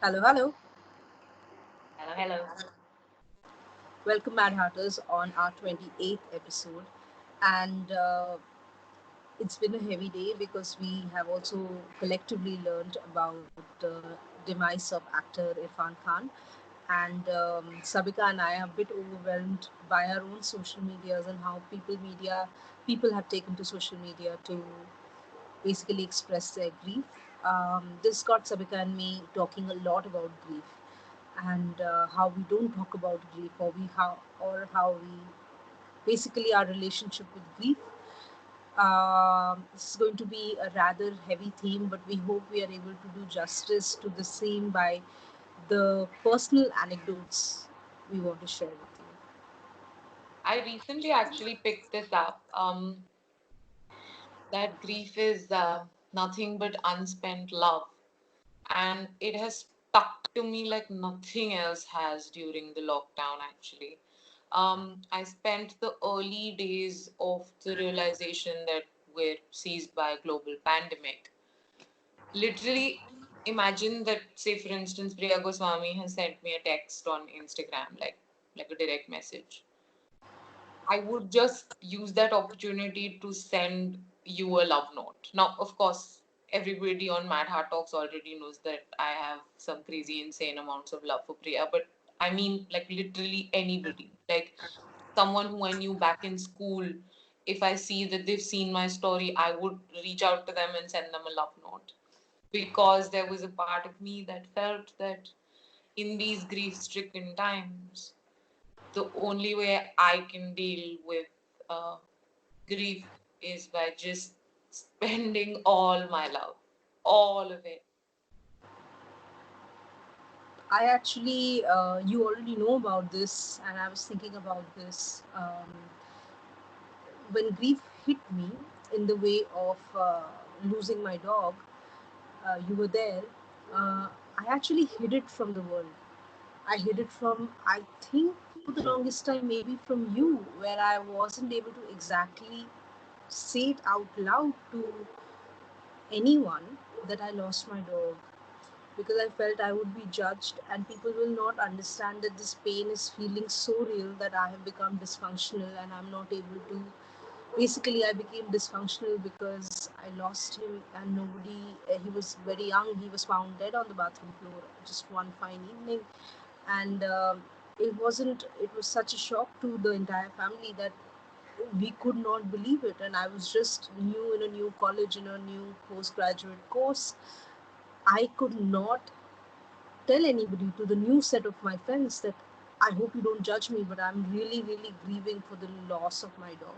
Hello, hello. Hello, hello. Welcome, Mad Hatters, on our 28th episode. And it's been a heavy day because we have also collectively learned about the demise of actor Irfan Khan. And Sabika and I are a bit overwhelmed by our own social medias and how people have taken to social media to basically express their grief. This got Sabika and me talking a lot about grief and how we don't talk about grief, or how we basically our relationship with grief. This is going to be a rather heavy theme, but we hope we are able to do justice to the same by the personal anecdotes we want to share with you. I recently actually picked this up. That grief is nothing but unspent love, and it has stuck to me like nothing else has during the lockdown. Actually, I spent the early days of the realization that we're seized by a global pandemic. Literally, imagine that. Say, for instance, Priya Goswami has sent me a text on Instagram, like a direct message. I would just use that opportunity to send you a love note. Now, of course, everybody on Mad Heart Talks already knows that I have some crazy, insane amounts of love for Priya, but I mean, like, literally anybody. Like, someone who I knew back in school, if I see that they've seen my story, I would reach out to them and send them a love note. Because there was a part of me that felt that in these grief stricken times, the only way I can deal with uh, grief is by just spending all my love, all of it. I actually, you already know about this, and I was thinking about this. When grief hit me in the way of losing my dog, you were there. I actually hid it from the world. I hid it from, I think, for the longest time, maybe from you, where I wasn't able to exactly say it out loud to anyone that I lost my dog, because I felt I would be judged and people will not understand that this pain is feeling so real that I have become dysfunctional and I'm not able to. Basically, I became dysfunctional because I lost him, and nobody. He was very young. He was found dead on the bathroom floor just one fine evening, and it wasn't. It was such a shock to the entire family that we could not believe it. And I was just new in a new college, in a new postgraduate course. I could not tell anybody, to the new set of my friends, that I hope you don't judge me, but I'm really, really grieving for the loss of my dog.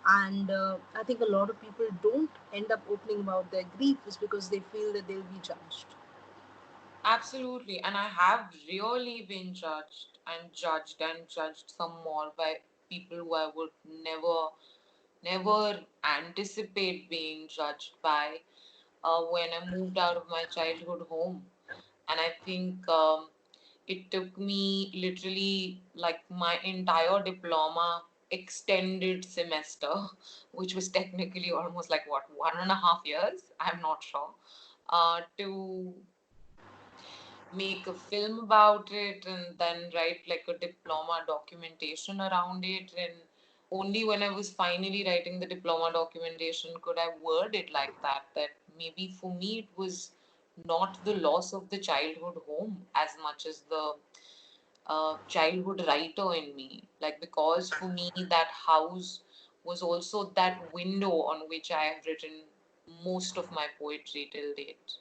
And I think a lot of people don't end up opening about their grief is because they feel that they'll be judged. Absolutely. And I have really been judged some more by people who I would never anticipate being judged by when I moved out of my childhood home. And I think it took me literally like my entire diploma extended semester, which was technically almost like what, 1.5 years? I'm not sure. To make a film about it and then write like a diploma documentation around it. And only when I was finally writing the diploma documentation could I word it like that, that maybe for me it was not the loss of the childhood home as much as the childhood writer in me. Like, because for me, that house was also that window on which I have written most of my poetry till date.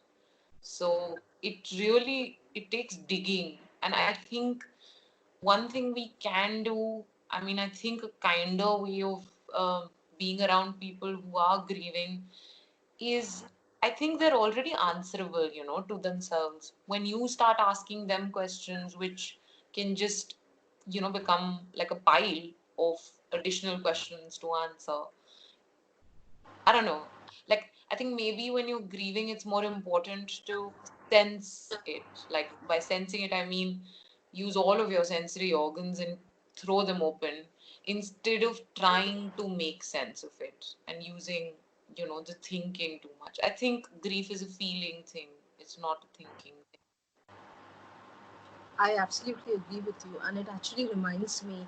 So it takes digging. And I think one thing we can do, I mean, I think a kinder way of being around people who are grieving is, I think they're already answerable, to themselves. When you start asking them questions which can just, become like a pile of additional questions to answer. I don't know. Like, I think maybe when you're grieving, it's more important to sense it. Like, by sensing it, I mean use all of your sensory organs and throw them open instead of trying to make sense of it and using, the thinking too much. I think grief is a feeling thing, it's not a thinking thing. I absolutely agree with you, and it actually reminds me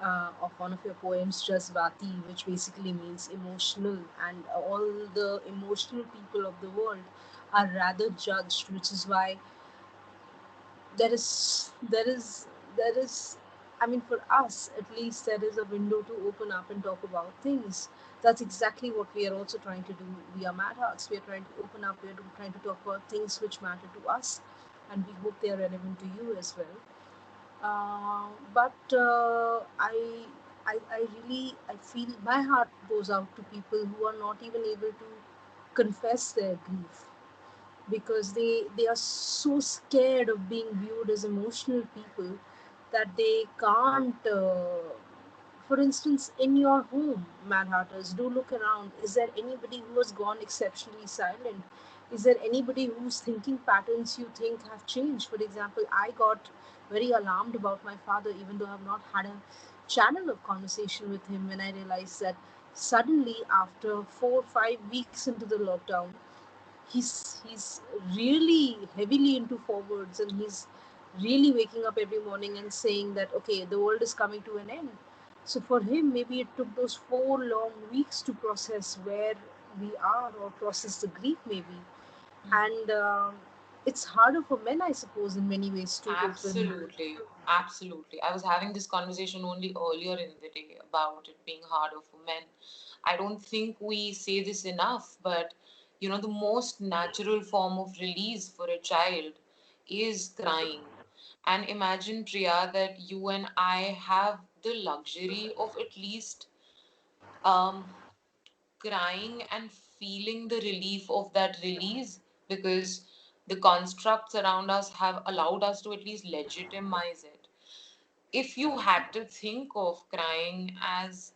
of one of your poems, Jazbati, which basically means emotional, and all the emotional people of the world are rather judged, which is why there is there is there is I mean, for us at least, there is a window to open up and talk about things. That's exactly what we are also trying to do via Mad Hearts. We are trying to open up, we are trying to talk about things which matter to us, and we hope they are relevant to you as well. But I really, I feel my heart goes out to people who are not even able to confess their grief, because they are so scared of being viewed as emotional people that they can't. For instance, in your home, Manhatters, do look around. Is there anybody who has gone exceptionally silent? Is there anybody whose thinking patterns you think have changed? For example, I got very alarmed about my father, even though I've not had a channel of conversation with him, when I realized that suddenly, after 4 or 5 weeks into the lockdown, he's really heavily into forwards, and he's really waking up every morning and saying that, okay, the world is coming to an end. So for him, maybe it took those 4 long weeks to process where we are, or process the grief maybe. And it's harder for men, I suppose, in many ways to open. Absolutely, absolutely. I was having this conversation only earlier in the day about it being harder for men. I don't think we say this enough, but the most natural form of release for a child is crying. And imagine, Priya, that you and I have the luxury of at least um, crying and feeling the relief of that release, because the constructs around us have allowed us to at least legitimize it. If you had to think of crying as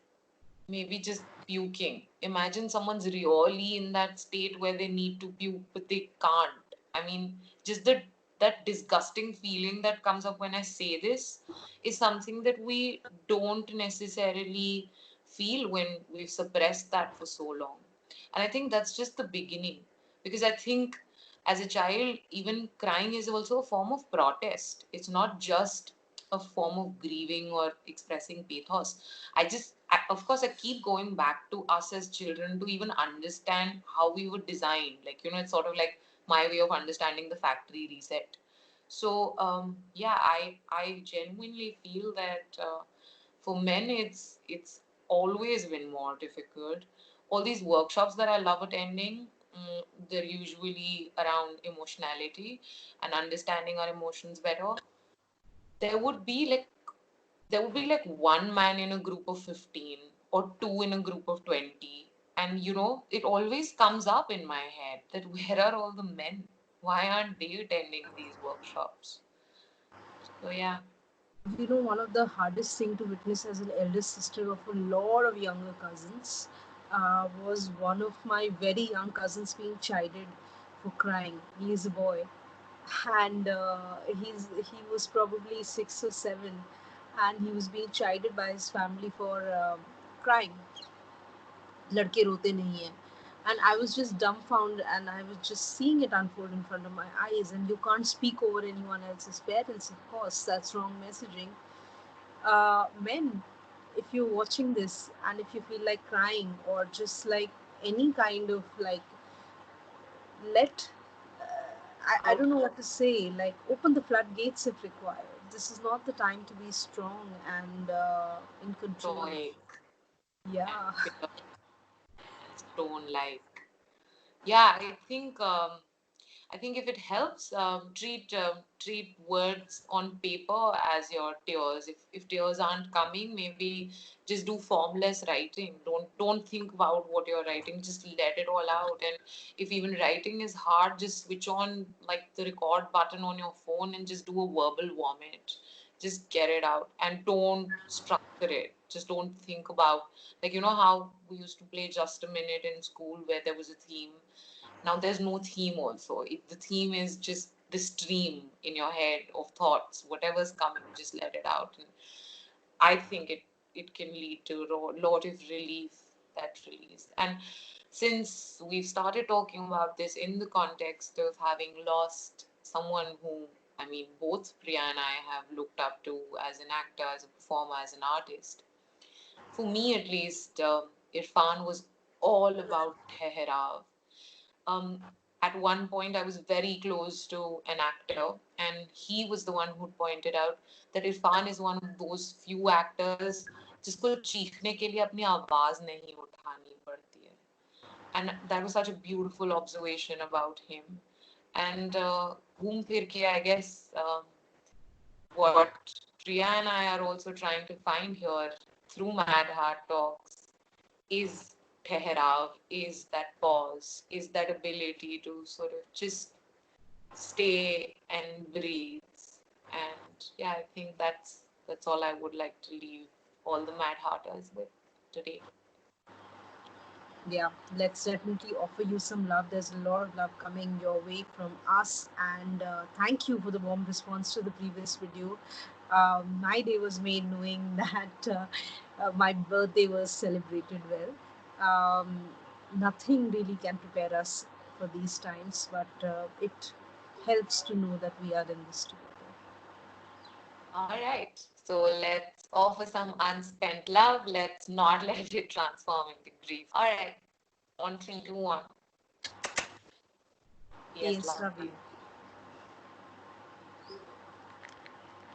maybe just puking. Imagine someone's really in that state where they need to puke but they can't. I mean, just that disgusting feeling that comes up when I say this is something that we don't necessarily feel when we've suppressed that for so long. And I think that's just the beginning. Because I think as a child, even crying is also a form of protest. It's not just a form of grieving or expressing pathos. Of course, I keep going back to us as children to even understand how we were designed. Like, it's sort of like my way of understanding the factory reset. So, yeah, I genuinely feel that for men, it's always been more difficult. All these workshops that I love attending, they're usually around emotionality and understanding our emotions better. There would be like there would be like one man in a group of 15 or two in a group of 20, and it always comes up in my head that where are all the men? Why aren't they attending these workshops? So yeah. One of the hardest thing to witness as an eldest sister of a lot of younger cousins was one of my very young cousins being chided for crying. He is a boy, and he was probably 6 or 7, and he was being chided by his family for crying. लड़के रोते नहीं हैं. And I was just dumbfounded, and I was just seeing it unfold in front of my eyes. And you can't speak over anyone else's parents, of course. That's wrong messaging. Men, if you're watching this and if you feel like crying, or just like any kind of like, let I Out don't know what to say, like, open the floodgates if required. This is not the time to be strong and in control. stoic and Yeah. bitter and stone like. Yeah, I think if it helps, treat words on paper as your tears. If tears aren't coming, maybe just do formless writing. Don't think about what you're writing. Just let it all out. And if even writing is hard, just switch on like the record button on your phone and just do a verbal vomit. Just get it out and don't structure it. Just don't think about, like, how we used to play just a minute in school where there was a theme. Now there's no theme also. The theme is just the stream in your head of thoughts. Whatever's coming, just let it out. And I think it can lead to a lot of relief, that release. And since we've started talking about this in the context of having lost someone who I mean, both Priya and I have looked up to as an actor, as a performer, as an artist. For me, at least, Irfan was all about Teherav. Um, at one point, I was very close to an actor, and he was the one who pointed out that Irfan is one of those few actors जिसको चीखने के लिए अपनी आवाज नहीं उठानी पड़ती है. And that was such a beautiful observation about him. And घूम फिर के, I guess, what Priya and I are also trying to find here through Mad Heart Talks is Teherav, is that pause, is that ability to sort of just stay and breathe. And yeah, I think that's all I would like to leave all the Mad Hearters with today. Yeah, let's definitely offer you some love. There's a lot of love coming your way from us, and thank you for the warm response to the previous video. My day was made knowing that my birthday was celebrated well. Nothing really can prepare us for these times, but it helps to know that we are in this together. All right. So let's offer some unspent love. Let's not let it transform into grief. All right. On 3, 2, 1. Yes, Yes, love love you. you.